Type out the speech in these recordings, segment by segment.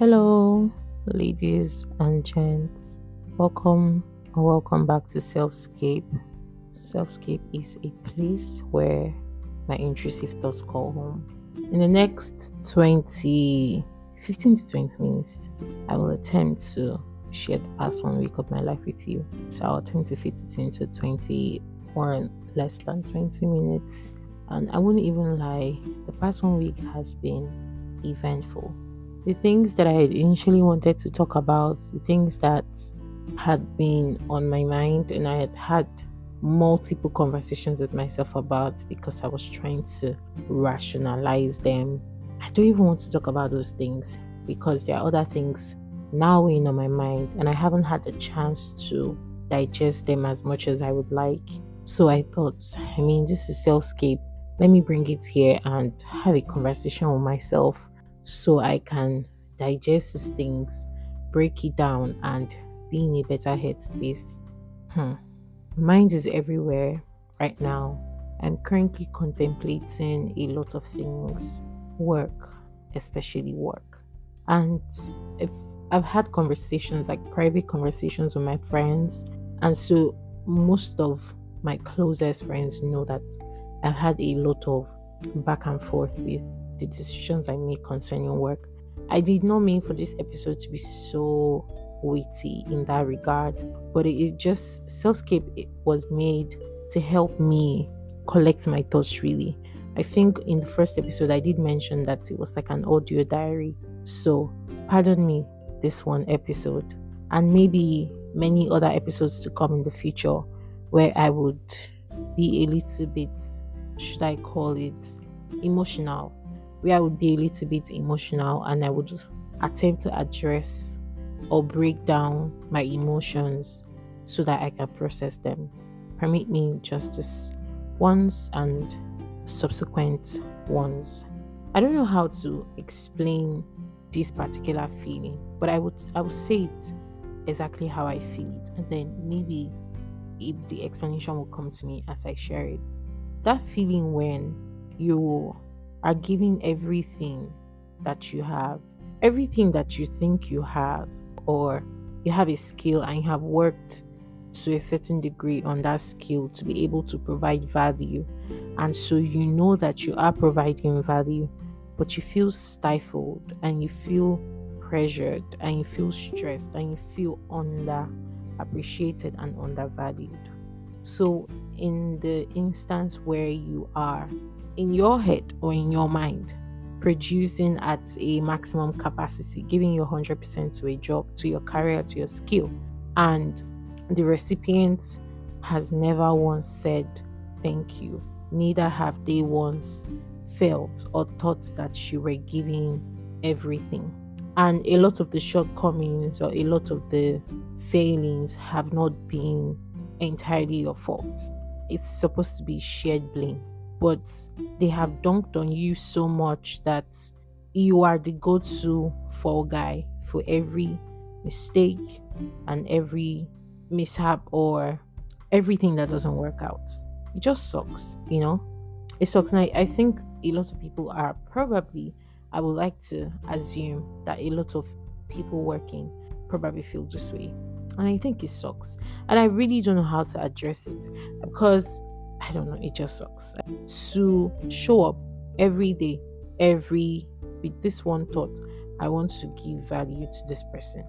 Hello, ladies and gents. Welcome or welcome back to Selfscape. Selfscape is a place where my intrusive thoughts call home. In the next 15 to 20 minutes, I will attempt to share the past 1 week of my life with you. So I'll attempt to fit it into 20 or less than 20 minutes. And I wouldn't even lie, the past 1 week has been eventful. The things that I had initially wanted to talk about, the things that had been on my mind, and I had multiple conversations with myself about because I was trying to rationalize them. I don't even want to talk about those things because there are other things now weighing on my mind, and I haven't had the chance to digest them as much as I would like. So I thought, this is Selfscape. Let me bring it here and have a conversation with myself so I can digest these things, break it down, and be in a better headspace. Mind is everywhere right now. I'm currently contemplating a lot of things, work, especially work. And if I've had conversations, like private conversations with my friends, and so most of my closest friends know that I've had a lot of back and forth with the decisions I make concerning work. I did not mean for this episode to be so weighty in that regard, but it is just Selfscape was made to help me collect my thoughts really. I think in the first episode I did mention that it was like an audio diary. So pardon me this one episode and maybe many other episodes to come in the future where I would be a little bit, should I call it, emotional, where I would be a little bit emotional and I would attempt to address or break down my emotions so that I can process them. Permit me justice once and subsequent ones. I don't know how to explain this particular feeling, but I would say it exactly how I feel it, and then maybe if the explanation will come to me as I share it. That feeling when you are giving everything that you have, everything that you think you have, or you have a skill and you have worked to a certain degree on that skill to be able to provide value. And so you know that you are providing value, but you feel stifled and you feel pressured and you feel stressed and you feel underappreciated and undervalued. So in the instance where you are in your head or in your mind producing at a maximum capacity, giving your 100% to a job, to your career, to your skill, and the recipient has never once said thank you, neither have they once felt or thought that you were giving everything. And a lot of the shortcomings or a lot of the failings have not been entirely your fault. It's supposed to be shared blame, but they have dunked on you so much that you are the go-to fall guy for every mistake and every mishap or everything that doesn't work out. It just sucks, It sucks. And I think a lot of people are probably, I would like to assume that a lot of people working probably feel this way. And I think it sucks. And I really don't know how to address it because I don't know, it just sucks. To show up every day, with this one thought, I want to give value to this person.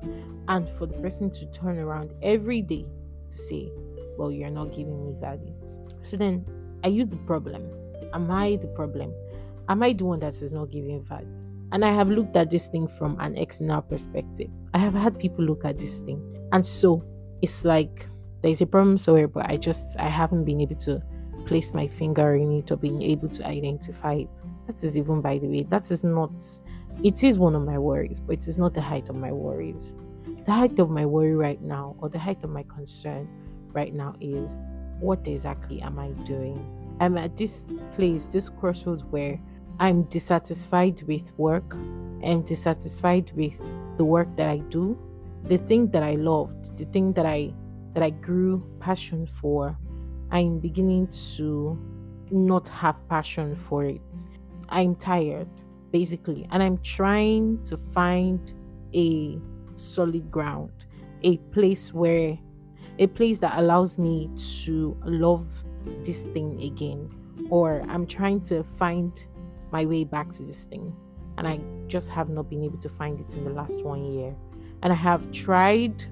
And for the person to turn around every day to say, well, you're not giving me value. So then, are you the problem? Am I the problem? Am I the one that is not giving value? And I have looked at this thing from an external perspective. I have had people look at this thing. And so it's like there's a problem somewhere, but I haven't been able to place my finger in it or being able to identify it. That is even, by the way, it is one of my worries, but it is not the height of my worries. The height of my worry right now, or the height of my concern right now is, what exactly am I doing? I'm at this place, this crossroads where I'm dissatisfied with work. I'm dissatisfied with the work that I do, the thing that I loved, the thing that I grew passion for. I'm beginning to not have passion for it. I'm tired, basically, and I'm trying to find a solid ground, a place where a place that allows me to love this thing again, or I'm trying to find my way back to this thing, and I just have not been able to find it in the last 1 year. And I have tried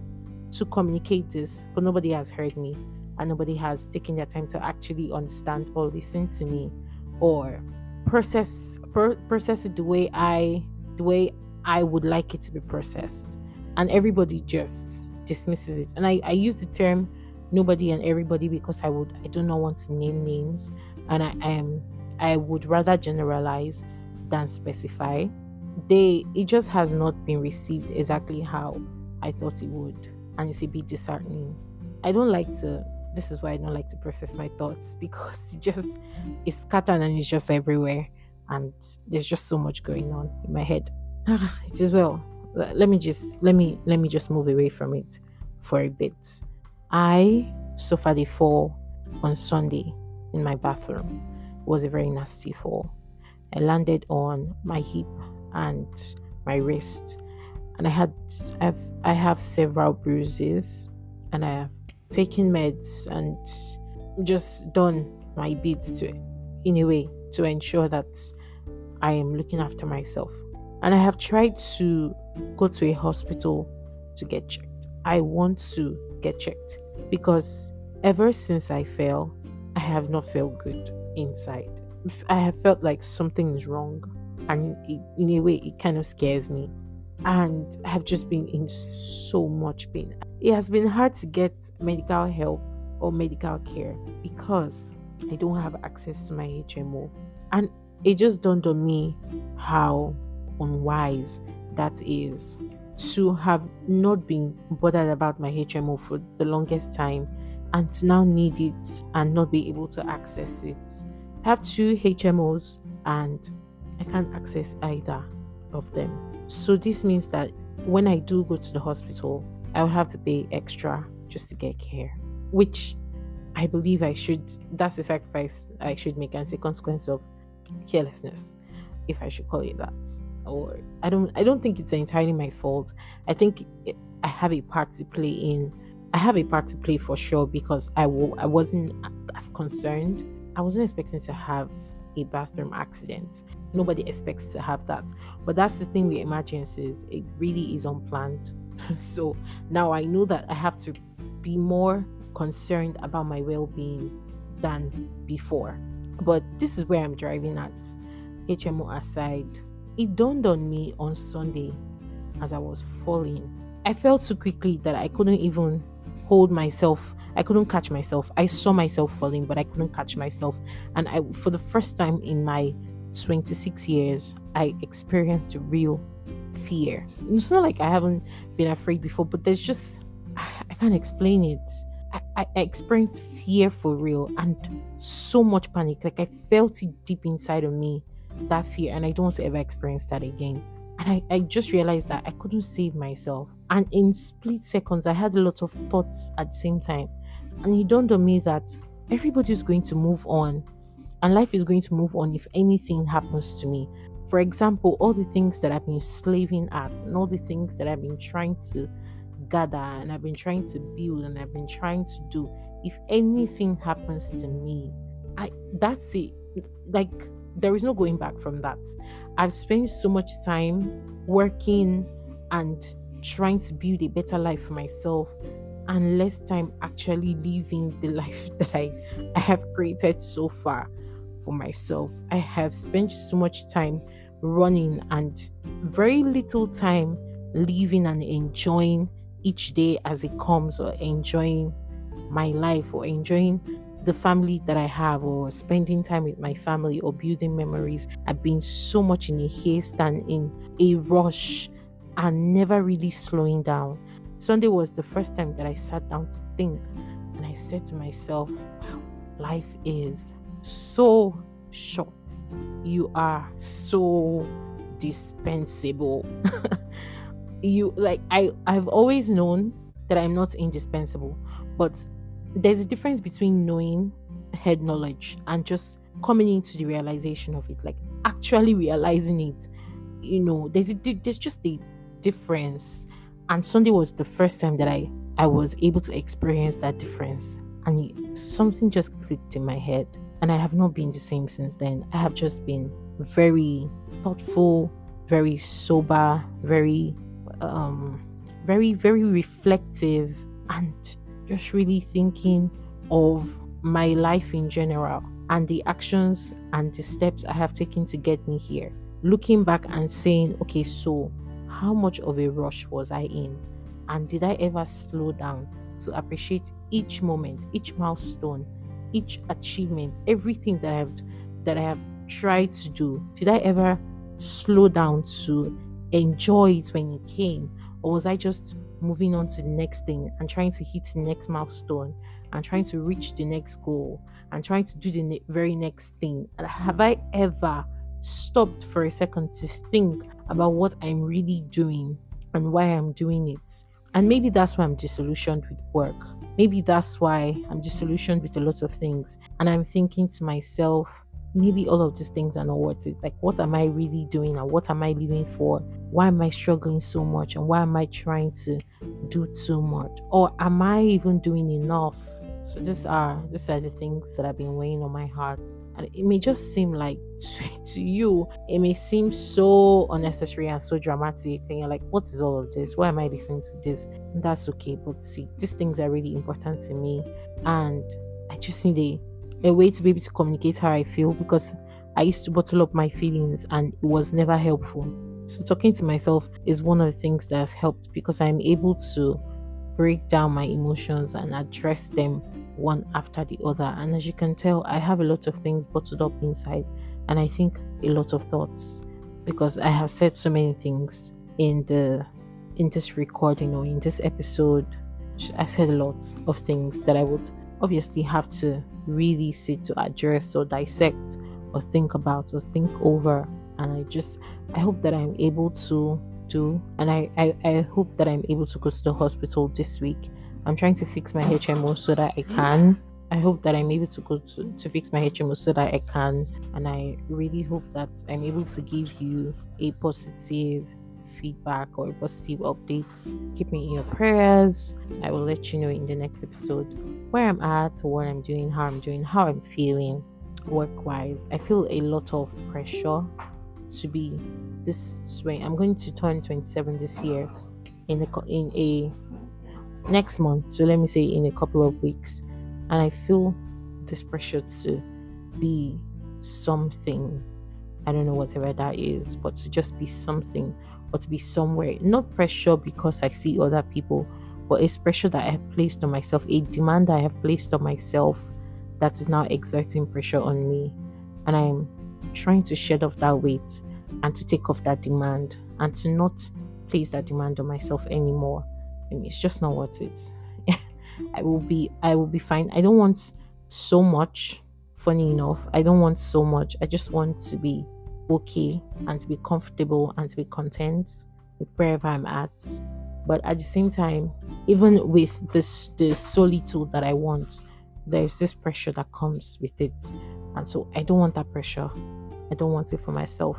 to communicate this, but nobody has heard me, and nobody has taken their time to actually understand or listen to me, or process it the way I would like it to be processed. And everybody just dismisses it. And I use the term nobody and everybody because I do not want to name names, and I would rather generalize than specify. It just has not been received exactly how I thought it would, and it's a bit disheartening. I don't like to This is why I don't like to process my thoughts, because it's scattered and it's just everywhere, and there's just so much going on in my head. It is well. Let me just move away from it for a bit. I suffered a fall on Sunday in my bathroom. It was a very nasty fall. I landed on my hip and my wrist, and I have several bruises, and I have taken meds and just done my bits in a way to ensure that I am looking after myself. And I have tried to go to a hospital to get checked. I want to get checked because ever since I fell, I have not felt good inside. I have felt like something is wrong, and in a way, it kind of scares me. And I have just been in so much pain. It has been hard to get medical help or medical care because I don't have access to my HMO. And it just dawned on me how unwise that is, to have not been bothered about my HMO for the longest time and to now need it and not be able to access it. I have 2 HMOs and I can't access either of them. So this means that when I do go to the hospital, I will have to pay extra just to get care, which I believe that's the sacrifice I should make, and it's a consequence of carelessness, if I should call it that. Or I don't think it's entirely my fault. I think I have a part to play for sure, because I wasn't as concerned. I wasn't expecting to have a bathroom accident. Nobody expects to have that. But that's the thing with emergencies. It really is unplanned. So now I know that I have to be more concerned about my well-being than before. But this is where I'm driving at. HMO aside, it dawned on me on Sunday as I was falling. I fell too quickly that I couldn't even hold myself. I couldn't catch myself. I saw myself falling, but I couldn't catch myself. And for the first time in my 26 years, I experienced real fear. It's not like I haven't been afraid before, but there's just, I can't explain it. I experienced fear for real and so much panic. Like I felt it deep inside of me, that fear, and I don't want to ever experience that again. And I just realized that I couldn't save myself. And in split seconds, I had a lot of thoughts at the same time. And it dawned on me that everybody's going to move on. And life is going to move on if anything happens to me. For example, all the things that I've been slaving at and all the things that I've been trying to gather and I've been trying to build and I've been trying to do, if anything happens to me, that's it. Like, there is no going back from that. I've spent so much time working and trying to build a better life for myself and less time actually living the life that I have created so far for myself. I have spent so much time running and very little time living and enjoying each day as it comes, or enjoying my life, or enjoying the family that I have, or spending time with my family, or building memories. I've been so much in a haste and in a rush and never really slowing down. Sunday was the first time that I sat down to think, and I said to myself, wow, life is so short. You are so dispensable. I've always known that I'm not indispensable, but there's a difference between knowing head knowledge and just coming into the realization of it, like actually realizing it. There's difference. And Sunday was the first time that I was able to experience that difference. And something just clicked in my head. And I have not been the same since then. I have just been very thoughtful, very sober, very very reflective, and just really thinking of my life in general and the actions and the steps I have taken to get me here. Looking back and saying, okay, so how much of a rush was I in? And did I ever slow down to appreciate each moment, each milestone, each achievement, everything that I have tried to do? Did I ever slow down to enjoy it when it came? Or was I just moving on to the next thing and trying to hit the next milestone and trying to reach the next goal and trying to do the very next thing? And have I ever stopped for a second to think about what I'm really doing and why I'm doing it? And maybe that's why I'm disillusioned with work. Maybe that's why I'm disillusioned with a lot of things. And I'm thinking to myself, maybe all of these things are not worth it. Like, what am I really doing and what am I living for? Why am I struggling so much? And why am I trying to do too much? Or am I even doing enough? So these are the things that have been weighing on my heart. And it may just seem like to you, it may seem so unnecessary and so dramatic. And you're like, what is all of this? Why am I listening to this? And that's okay. But see, these things are really important to me. And I just need a way to be able to communicate how I feel, because I used to bottle up my feelings and it was never helpful. So talking to myself is one of the things that has helped, because I'm able to break down my emotions and address them one after the other. And as you can tell, I have a lot of things bottled up inside, and I think a lot of thoughts, because I have said so many things in this recording or in this episode. I've said a lot of things that I would obviously have to really sit to address or dissect or think about or think over. And I hope that I'm able to do, and I hope that I'm able to go to the hospital this week. I'm trying to fix my HMO so that I can. I hope that I'm able to go to fix my HMO so that I can. And I really hope that I'm able to give you a positive feedback or a positive update. Keep me in your prayers. I will let you know in the next episode where I'm at, what I'm doing, how I'm feeling work-wise. I feel a lot of pressure to be this way. I'm going to turn 27 this year in a next month, so let me say in a couple of weeks, and I feel this pressure to be something. I don't know whatever that is, but to just be something or to be somewhere. Not pressure because I see other people, but it's pressure that I have placed on myself, a demand that I have placed on myself that is now exerting pressure on me. And I'm trying to shed off that weight and to take off that demand and to not place that demand on myself anymore. I mean, it's just not worth it. I will be fine. I don't want so much. Funny enough, I don't want so much. I just want to be okay and to be comfortable and to be content with wherever I'm at. But at the same time, even with the solitude that I want, there's this pressure that comes with it. And so I don't want that pressure. I don't want it for myself.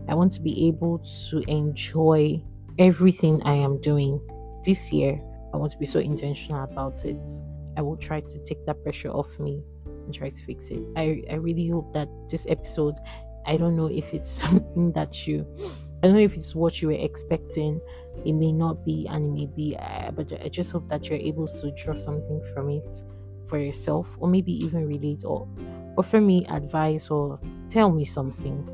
I want to be able to enjoy everything I am doing this year. I want to be so intentional about it. I will try to take that pressure off me and try to fix it. I really hope that this episode, I don't know if it's something that I don't know if it's what you were expecting. It may not be, and it may be, but I just hope that you're able to draw something from it for yourself, or maybe even relate, or offer me advice, or tell me something.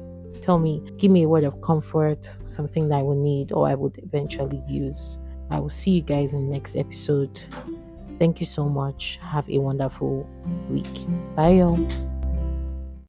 Give me a word of comfort, something that I will need or I would eventually use. I will see you guys in the next episode. Thank you so much. Have a wonderful week. Bye, y'all.